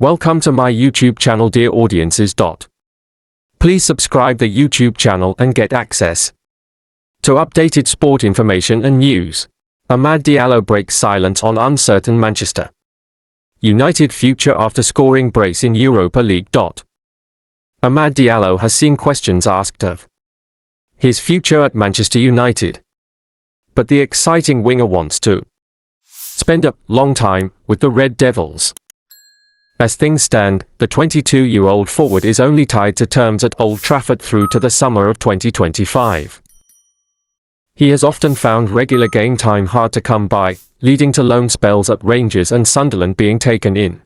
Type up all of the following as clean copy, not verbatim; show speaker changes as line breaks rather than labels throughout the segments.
Welcome to my YouTube channel, dear audiences. Please subscribe the YouTube channel and get access to updated sport information and news. Amad Diallo breaks silence on uncertain Manchester United future after scoring brace in Europa League. Amad Diallo has seen questions asked of his future at Manchester United, but the exciting winger wants to spend a long time with the Red Devils. As things stand, the 22-year-old forward is only tied to terms at Old Trafford through to the summer of 2025. He has often found regular game time hard to come by, leading to loan spells at Rangers and Sunderland being taken in.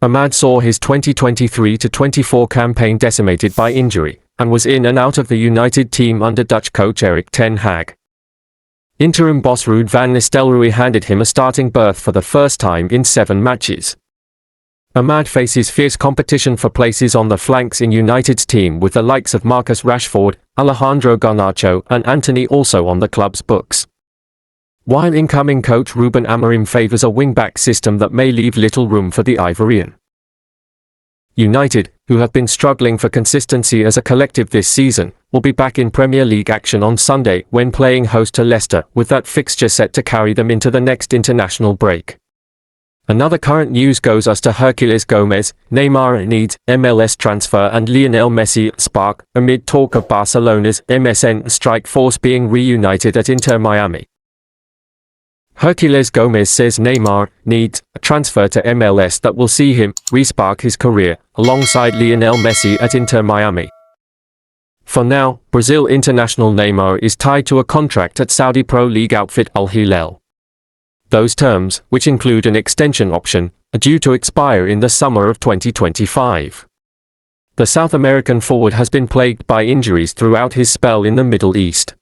Amad saw his 2023-24 campaign decimated by injury, and was in and out of the United team under Dutch coach Erik ten Hag. Interim boss Ruud van Nistelrooy handed him a starting berth for the first time in 7 matches. Amad faces fierce competition for places on the flanks in United's team, with the likes of Marcus Rashford, Alejandro Garnacho and Antony also on the club's books. While incoming coach Ruben Amorim favours a wing-back system that may leave little room for the Ivorian. United, who have been struggling for consistency as a collective this season, will be back in Premier League action on Sunday when playing host to Leicester, with that fixture set to carry them into the next international break. Another current news goes us to Herculez Gomez, Neymar needs MLS transfer and Lionel Messi spark, amid talk of Barcelona's MSN strike force being reunited at Inter Miami. Herculez Gomez says Neymar needs a transfer to MLS that will see him re-spark his career, alongside Lionel Messi at Inter Miami. For now, Brazil international Neymar is tied to a contract at Saudi Pro League outfit Al Hilal. Those terms, which include an extension option, are due to expire in the summer of 2025. The South American forward has been plagued by injuries throughout his spell in the Middle East.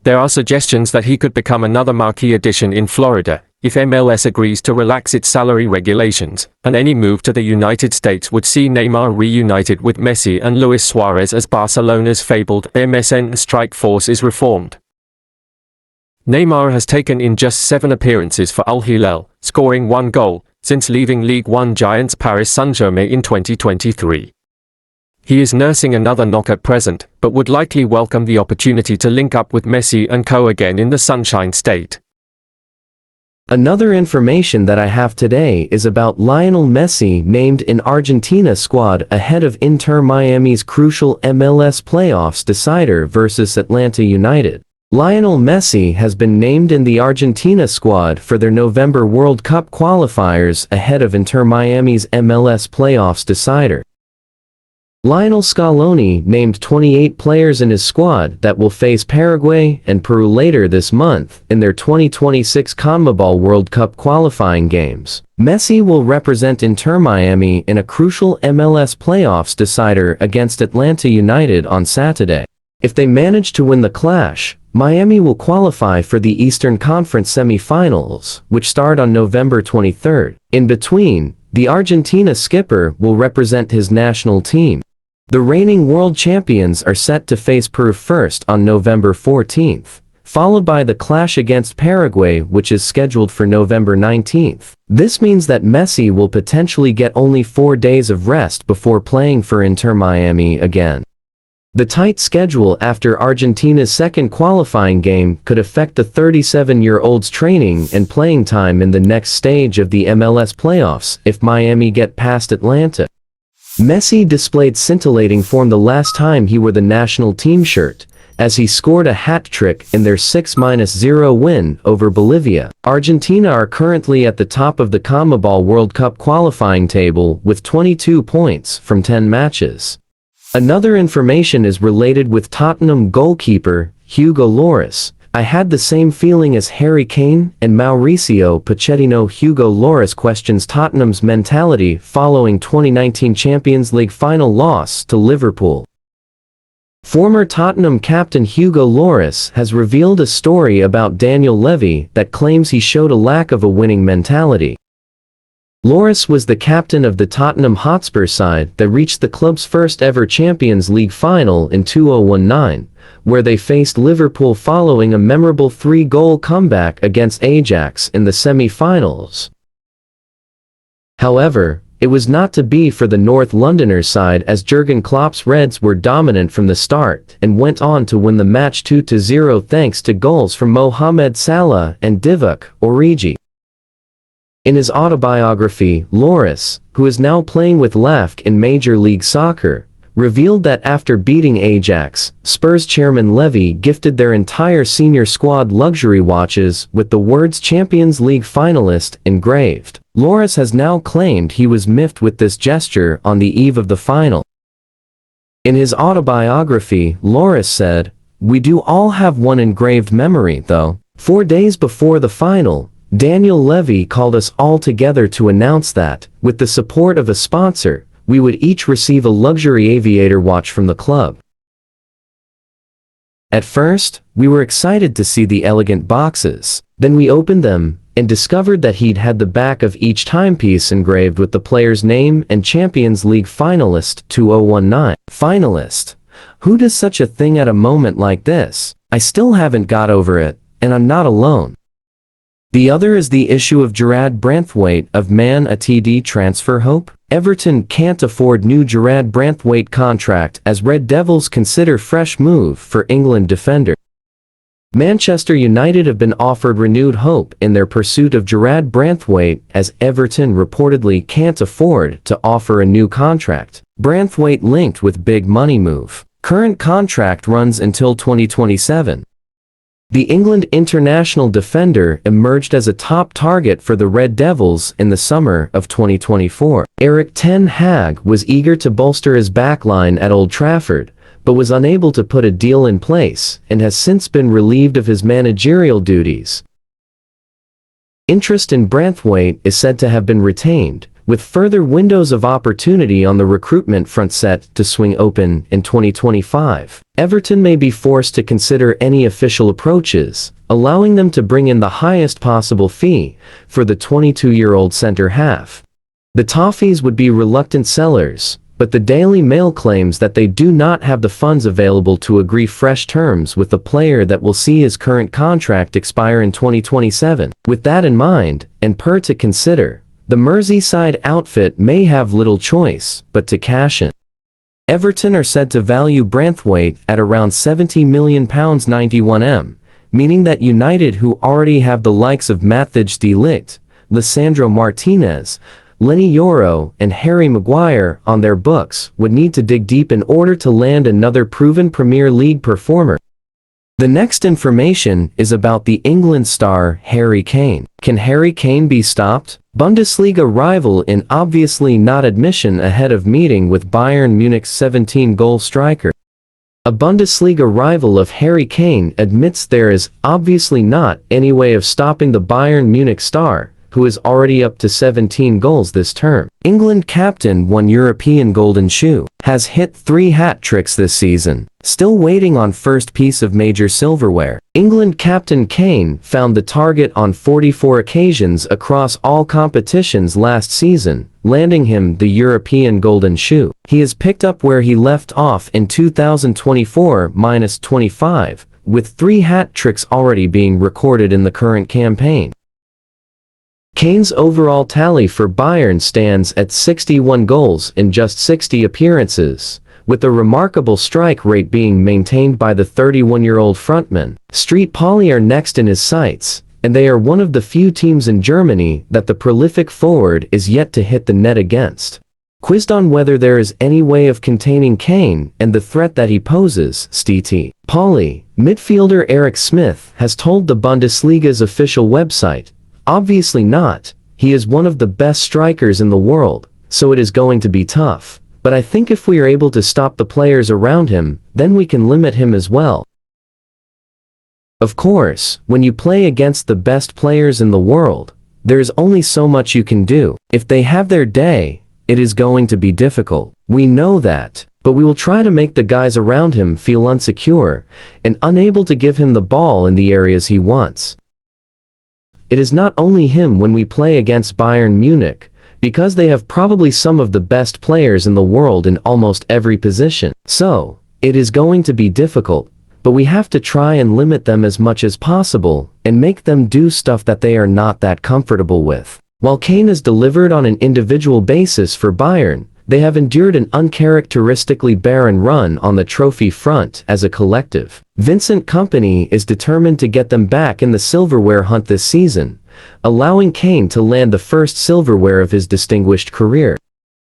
There are suggestions that he could become another marquee addition in Florida, if MLS agrees to relax its salary regulations, and any move to the United States would see Neymar reunited with Messi and Luis Suarez as Barcelona's fabled MSN strike force is reformed. Neymar has taken in just 7 appearances for Al Hilal, scoring 1 goal, since leaving Ligue 1 giants Paris Saint-Germain in 2023. He is nursing another knock at present, but would likely welcome the opportunity to link up with Messi and co again in the Sunshine State.
Another information that I have today is about Lionel Messi named in Argentina squad ahead of Inter Miami's crucial MLS playoffs decider versus Atlanta United. Lionel Messi has been named in the Argentina squad for their November World Cup qualifiers ahead of Inter Miami's MLS playoffs decider. Lionel Scaloni named 28 players in his squad that will face Paraguay and Peru later this month in their 2026 CONMEBOL World Cup qualifying games. Messi will represent Inter Miami in a crucial MLS playoffs decider against Atlanta United on Saturday. If they manage to win the clash, Miami will qualify for the Eastern Conference semi-finals, which start on November 23rd. In between, the Argentina skipper will represent his national team. The reigning world champions are set to face Peru first on November 14th, followed by the clash against Paraguay, which is scheduled for November 19th. This means that Messi will potentially get only 4 days of rest before playing for Inter Miami again. The tight schedule after Argentina's second qualifying game could affect the 37-year-old's training and playing time in the next stage of the MLS playoffs if Miami get past Atlanta. Messi displayed scintillating form the last time he wore the national team shirt, as he scored a hat-trick in their 6-0 win over Bolivia. Argentina are currently at the top of the CONMEBOL World Cup qualifying table with 22 points from 10 matches. Another information is related with Tottenham goalkeeper Hugo Lloris. I had the same feeling as Harry Kane and Mauricio Pochettino. Hugo Lloris questions Tottenham's mentality following 2019 Champions League final loss to Liverpool. Former Tottenham captain Hugo Lloris has revealed a story about Daniel Levy that claims he showed a lack of a winning mentality. Lloris was the captain of the Tottenham Hotspur side that reached the club's first ever Champions League final in 2019, where they faced Liverpool following a memorable 3-goal comeback against Ajax in the semi-finals. However, it was not to be for the North Londoners side, as Jurgen Klopp's Reds were dominant from the start and went on to win the match 2-0 thanks to goals from Mohamed Salah and Divock Origi. In his autobiography, Lloris, who is now playing with LASK in Major League Soccer, revealed that after beating Ajax, Spurs chairman Levy gifted their entire senior squad luxury watches with the words Champions League finalist engraved. Lloris has now claimed he was miffed with this gesture on the eve of the final. In his autobiography, Lloris said, "We do all have one engraved memory, though. 4 days before the final, Daniel Levy called us all together to announce that, with the support of a sponsor, we would each receive a luxury aviator watch from the club. At first, we were excited to see the elegant boxes. Then we opened them and discovered that he'd had the back of each timepiece engraved with the player's name and Champions League finalist 2019. Finalist. Who does such a thing at a moment like this? I still haven't got over it, and I'm not alone." The other is the issue of Gerard Branthwaite of Man United transfer hope. Everton can't afford new Gerard Branthwaite contract as Red Devils consider fresh move for England defender. Manchester United have been offered renewed hope in their pursuit of Gerard Branthwaite, as Everton reportedly can't afford to offer a new contract. Branthwaite linked with big money move. Current contract runs until 2027. The England international defender emerged as a top target for the Red Devils in the summer of 2024. Erik ten Hag was eager to bolster his backline at Old Trafford, but was unable to put a deal in place and has since been relieved of his managerial duties. Interest in Branthwaite is said to have been retained, with further windows of opportunity on the recruitment front set to swing open in 2025. Everton may be forced to consider any official approaches, allowing them to bring in the highest possible fee for the 22-year-old centre-half. The Toffees would be reluctant sellers, but the Daily Mail claims that they do not have the funds available to agree fresh terms with the player that will see his current contract expire in 2027. With that in mind, and per to consider, the Merseyside outfit may have little choice but to cash in. Everton are said to value Branthwaite at around £70 million 91m, meaning that United, who already have the likes of Matthijs de Ligt, Lisandro Martinez, Lenny Yoro and Harry Maguire on their books, would need to dig deep in order to land another proven Premier League performer. The next information is about the England star Harry Kane. Can Harry Kane be stopped? Bundesliga rival in obviously not admission ahead of meeting with Bayern Munich's 17-goal striker. A Bundesliga rival of Harry Kane admits there is obviously not any way of stopping the Bayern Munich star, who is already up to 17 goals this term. England captain won European Golden Shoe, has hit 3 hat-tricks this season, still waiting on first piece of major silverware. England captain Kane found the target on 44 occasions across all competitions last season, landing him the European Golden Shoe. He has picked up where he left off in 2024-25, with 3 hat-tricks already being recorded in the current campaign. Kane's overall tally for Bayern stands at 61 goals in just 60 appearances, with a remarkable strike rate being maintained by the 31-year-old frontman. Street Polly are next in his sights, and they are one of the few teams in Germany that the prolific forward is yet to hit the net against. Quizzed on whether there is any way of containing Kane and the threat that he poses, St. Polly, midfielder Eric Smith has told the Bundesliga's official website, "Obviously not, he is one of the best strikers in the world, so it is going to be tough. But I think if we are able to stop the players around him, then we can limit him as well." Of course, when you play against the best players in the world, there is only so much you can do. If they have their day, it is going to be difficult. We know that, but we will try to make the guys around him feel insecure and unable to give him the ball in the areas he wants. It is not only him when we play against Bayern Munich, because they have probably some of the best players in the world in almost every position. So, it is going to be difficult, but we have to try and limit them as much as possible, and make them do stuff that they are not that comfortable with. While Kane has delivered on an individual basis for Bayern, they have endured an uncharacteristically barren run on the trophy front as a collective. Vincent Kompany is determined to get them back in the silverware hunt this season, allowing Kane to land the first silverware of his distinguished career.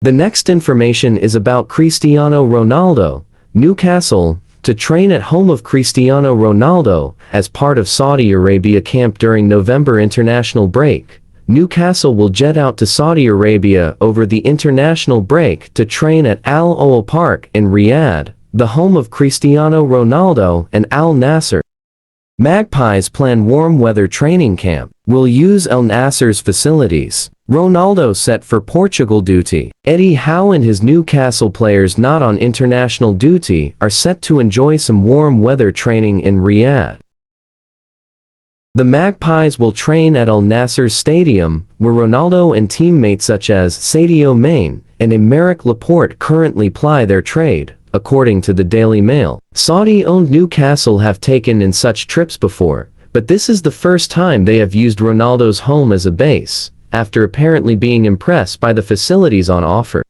The next information is about Cristiano Ronaldo. Newcastle, to train at home of Cristiano Ronaldo as part of Saudi Arabia camp during November international break. Newcastle will jet out to Saudi Arabia over the international break to train at Al Owl Park in Riyadh, the home of Cristiano Ronaldo and Al Nassr. Magpies plan warm weather training camp. Will use Al Nassr's facilities. Ronaldo set for Portugal duty. Eddie Howe and his Newcastle players not on international duty are set to enjoy some warm weather training in Riyadh. The Magpies will train at Al Nassr Stadium, where Ronaldo and teammates such as Sadio Mane and Aymeric Laporte currently ply their trade, according to the Daily Mail. Saudi-owned Newcastle have taken in such trips before, but this is the first time they have used Ronaldo's home as a base, after apparently being impressed by the facilities on offer.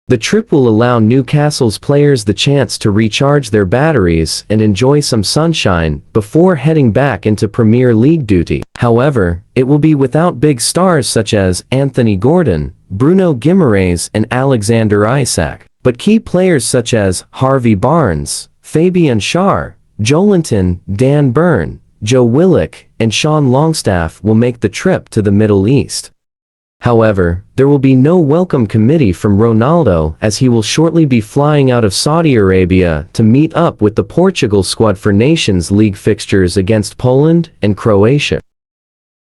The trip will allow Newcastle's players the chance to recharge their batteries and enjoy some sunshine before heading back into Premier League duty. However, it will be without big stars such as Anthony Gordon, Bruno Guimaraes and Alexander Isak, but key players such as Harvey Barnes, Fabian Schär, Joelinton, Dan Burn, Joe Willock, and Sean Longstaff will make the trip to the Middle East. However, there will be no welcome committee from Ronaldo as he will shortly be flying out of Saudi Arabia to meet up with the Portugal squad for Nations League fixtures against Poland and Croatia.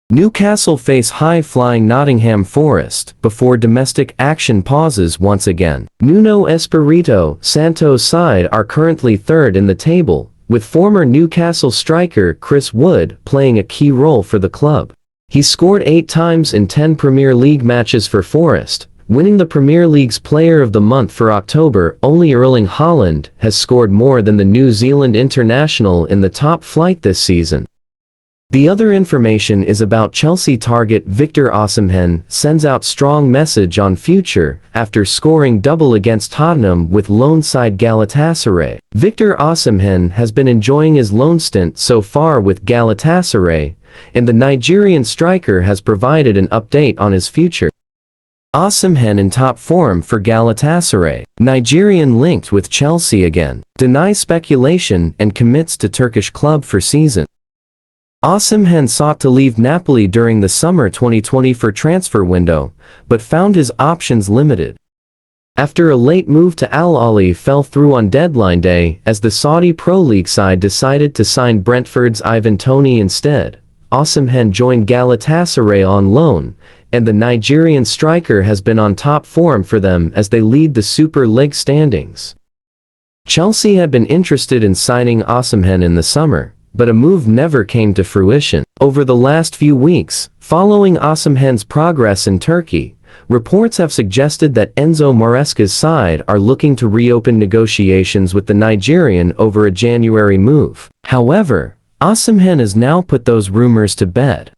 Newcastle face high-flying Nottingham Forest before domestic action pauses once again. Nuno Espirito Santo's side are currently third in the table, with former Newcastle striker Chris Wood playing a key role for the club. He scored 8 times in 10 Premier League matches for Forest, winning the Premier League's Player of the Month for October. Only Erling Haaland has scored more than the New Zealand international in the top flight this season. The other information is about Chelsea target Victor Osimhen sends out strong message on future after scoring double against Tottenham with loan side Galatasaray. Victor Osimhen has been enjoying his loan stint so far with Galatasaray, and the Nigerian striker has provided an update on his future. Osimhen in top form for Galatasaray. Nigerian linked with Chelsea again. Denies speculation and commits to Turkish club for season. Osimhen sought to leave Napoli during the summer 2020 transfer window, but found his options limited. After a late move to Al Ahly fell through on deadline day as the Saudi Pro League side decided to sign Brentford's Ivan Toney instead, Osimhen joined Galatasaray on loan, and the Nigerian striker has been on top form for them as they lead the Super League standings. Chelsea had been interested in signing Osimhen in the summer, but a move never came to fruition. Over the last few weeks, following Osimhen's progress in Turkey, reports have suggested that Enzo Maresca's side are looking to reopen negotiations with the Nigerian over a January move. However, Osimhen has now put those rumors to bed.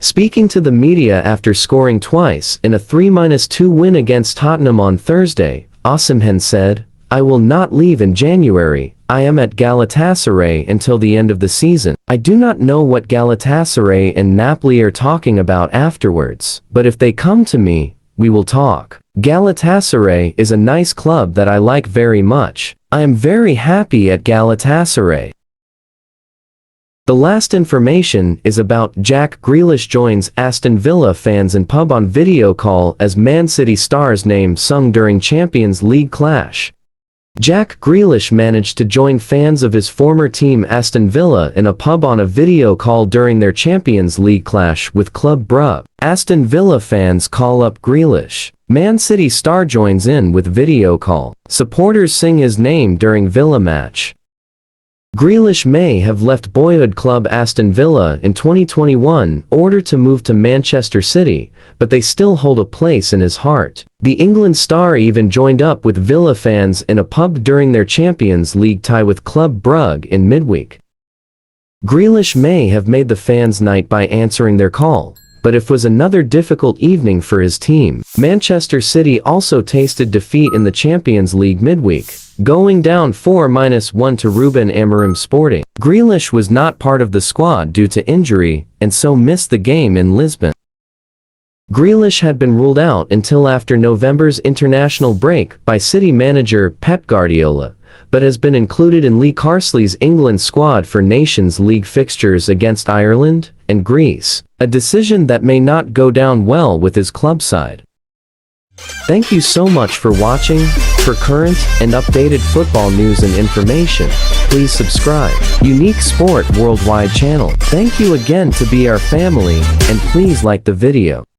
Speaking to the media after scoring twice in a 3-2 win against Tottenham on Thursday, Osimhen said, "I will not leave in January. I am at Galatasaray until the end of the season. I do not know what Galatasaray and Napoli are talking about afterwards, but if they come to me, we will talk. Galatasaray is a nice club that I like very much. I am very happy at Galatasaray." The last information is about Jack Grealish joins Aston Villa fans in pub on video call as Man City star's name sung during Champions League clash. Jack Grealish managed to join fans of his former team Aston Villa in a pub on a video call during their Champions League clash with Club Brugge. Aston Villa fans call up Grealish. Man City star joins in with video call. Supporters sing his name during Villa match. Grealish may have left boyhood club Aston Villa in 2021 in order to move to Manchester City, but they still hold a place in his heart. The England star even joined up with Villa fans in a pub during their Champions League tie with Club Brugge in midweek. Grealish may have made the fans' night by answering their call, but it was another difficult evening for his team. Manchester City also tasted defeat in the Champions League midweek, going down 4-1 to Ruben Amorim Sporting. Grealish was not part of the squad due to injury, and so missed the game in Lisbon. Grealish had been ruled out until after November's international break by City manager Pep Guardiola, but has been included in Lee Carsley's England squad for Nations League fixtures against Ireland and Greece, a decision that may not go down well with his club side. Thank you so much for watching. For current and updated football news and information, please subscribe. Unique Sport Worldwide channel. Thank you again to be our family, and please like the video.